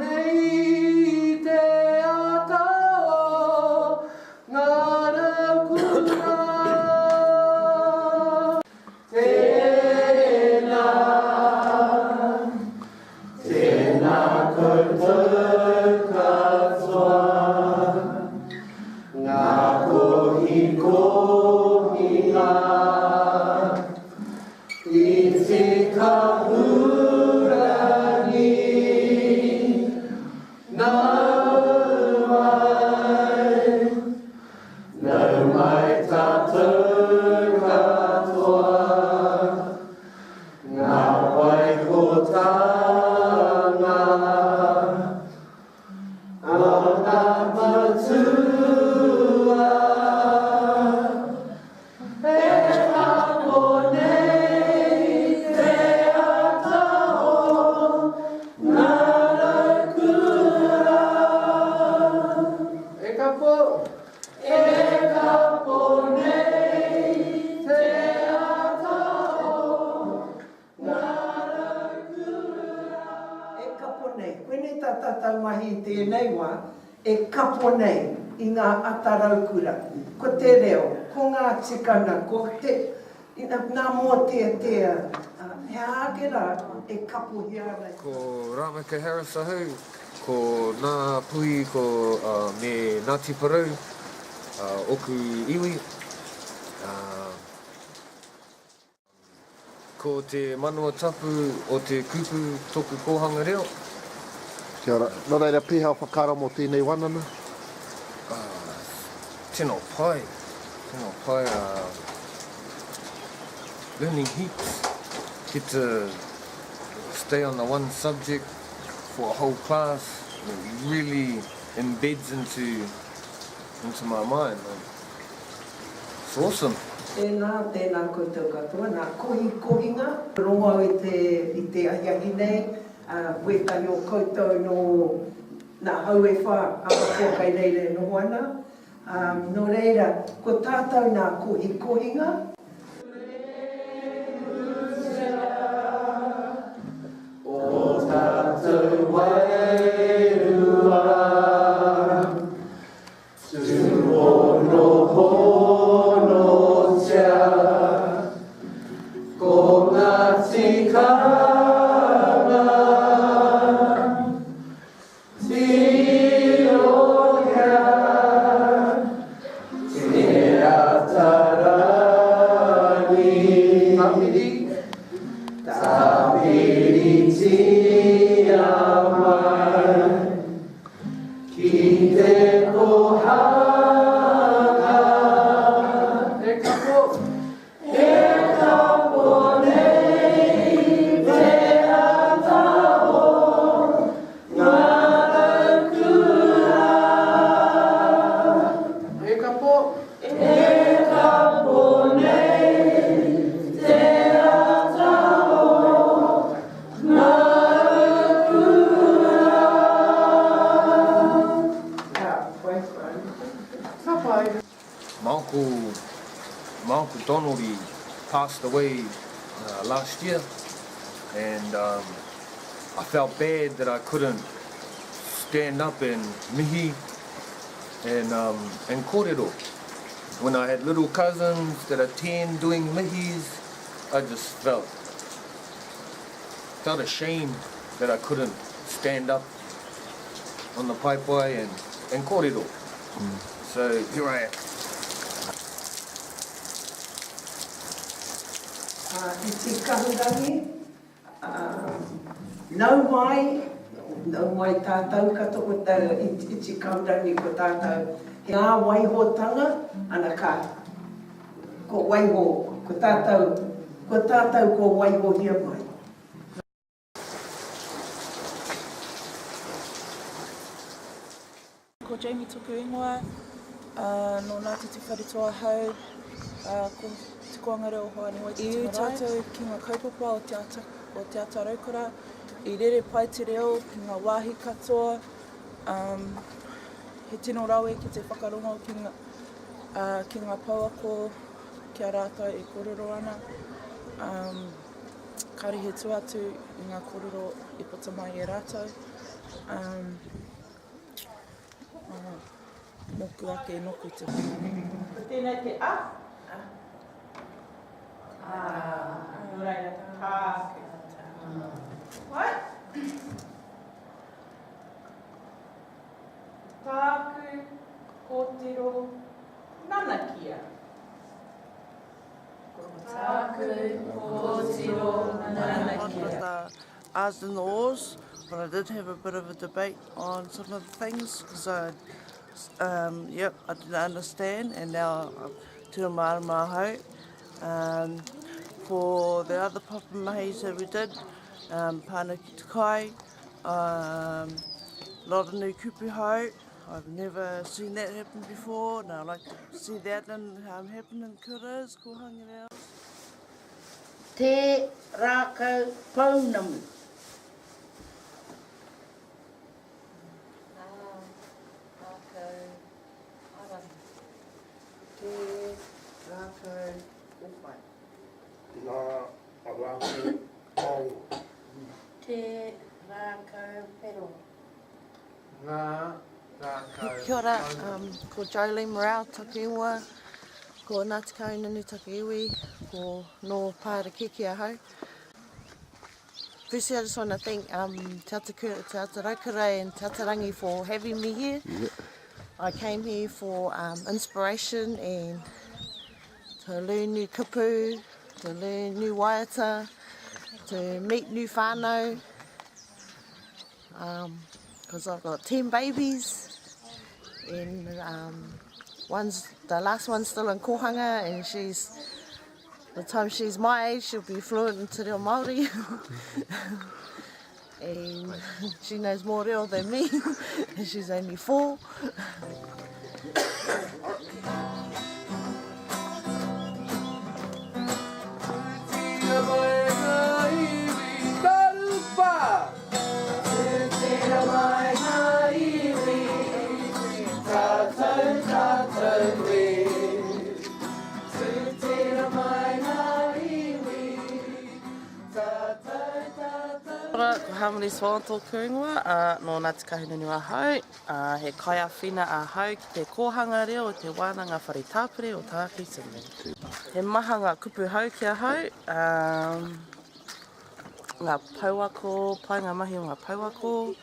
Nei te ata o ngā raukura. Tēnā, tēnā koutou katoa, ngā kohi kohinga, I te kahurani. Nau mai tātou katoa, ngā waihotanga, ana matua, e ako nei te ata o ngā raukura. E ka po nei te ata o ngā raukura. E kapo nei, koe nei tā tātou mahi tēnei wā, e kapo nei I ngā Ata Raukura. Ko te reo, ko ngā tikana, ko he, nā mō he ākera e kapo hiara. Ko Ramaka Harris ahau, ko nā puhi ko me Ngāti Parau, oku iwi. Ko te manua tapu o te kupu toku kohanga reo. Kia ora. Nō reira piha o whakara mō tēnei wanana? Tēnā pai. Learning heaps. Get to stay on the one subject for a whole class. It really embeds into my mind. It's awesome. Tēnā koutou katoa, nā kohi kohinga. Rongo I te ahiahi nei, wetahi o koutou no nā hau e whā, awa kai reire noho ana. Nō reira, ko tātou nā kohi kohinga. O tātou wairua, tūhono hono tia, ko ngā tikanga, tirohia, te ata rani, tāpiri tia mai, ki te kohanga, e kapo nei te ata o ngā raukura. E kapo nei te ata o ngā raukura. My uncle Donald, he passed away last year, and I felt bad that I couldn't stand up and mihi and kōrero. When I had little cousins that are 10 doing mihis, I just felt ashamed that I couldn't stand up on the paipai and kōrero. So here I am. I te kahurangi, nau mai tātou katoko tau I te kahurangi ko tātou. Ngā waihotanga, ana ka, ko waiho, ko tātou ko waiho hia mai. Ko Jamie tuku ingoa, no Ngāti te wharitoa hau, ko te koanga reo hoa ni wai te tamarai. I tātou ki ngā kaupapa o te Ata Raukura, I rere pai te reo ki ngā wāhi katoa, he tino rawe ki te whakarongo ki ngā pauako kia rātou e kōrero ana. Kari he tuatu I ngā kōrero I puta mai e rātou. Moku ake noku te. Tēnei te a. Nō reira te tāku. What? Tāku, kōtiro, nanakia. Tāku, kōtiro, nanakia. Ahs and the Ors, but I did have a bit of a debate on some of the things because I didn't understand, and now I'm tū marama hau. For the other papamahis that we did, pāna ki te kai, a lot of new kupu hau. I've never seen that happen before, and I like to see that happen in kuras, ko hangi reo. Te rākau paunamu. Te rākau uwhai. Ngā rākau au. Te rākau pero. Ngā rākau. Kia ora, ko Jolene Morale, take ingoa, ko Ngāti Kainunu take iwi, ko no Pārakiki ahau. Firstly, I just want to thank Te Ata Raukura and Te Ata Rangi for having me here. Yeah. I came here for inspiration and to learn new kupu, to learn new waiata, to meet new whānau. Because I've got 10 babies, and the last one's still in kohanga, and by the time she's my age, she'll be fluent in te reo Māori. And she knows more reo than me, and she's only 4. Ora, ko Harmony Swan tōku ingoa, no Ngāti Kainunu ahau, he kaia whina ahau ki te kōhanga reo o te wānanga whare tāpere o Tāki Sydney. He maha ngā kupu hau ki ahau, ngā pauako, pai ngā mahi o ngā pauako,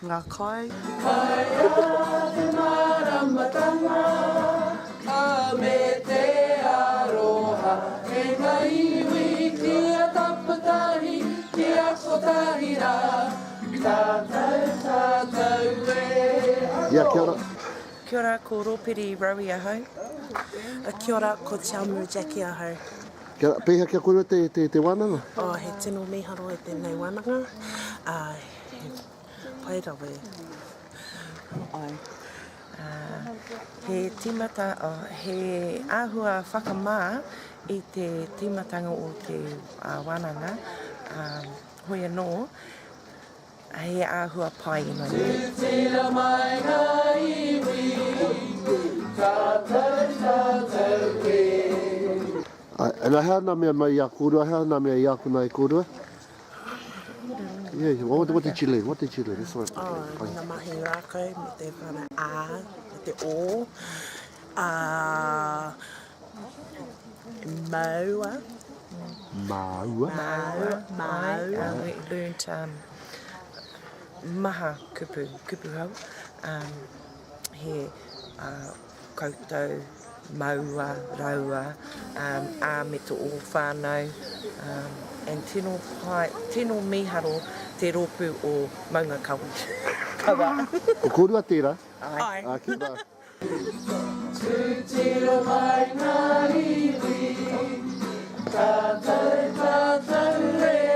ngā kai. Kai a te maramatanga, a me te aroha, e ngā iwi ki a tapatahi, ki a kotahi rā, tātou e. Ia, kia ora. Kia ora, ko Rōpiri Rowie ahau. Kia ora, ko Te Amu Jackie ahau. Kia ora, pēha kia korua te wānanga? He tino miharo e tēnei wānanga. He pai rawe. Ai. He tīmata, he āhua whakamā I te tīmatanga o te wānanga. Hoi anō, he āhua pai ino. Tira mai ngā iwi, tātou e. And hea nā mea mai a kōrua, hea nā mea I aku nai kōrua? Yeah, what did you learn? What did you learn? Ngā mahi rākau, me te whana ā, me te o. Maua. Maua? We learnt maha kupu hau. He koutou, maua, raua, ā me te o whānau, and tino miharo te rōpū o maunga kawi. Kawa. Ko kōrua tērā? Ai. Ki wā. Tira mai ngā iwi, tātou e.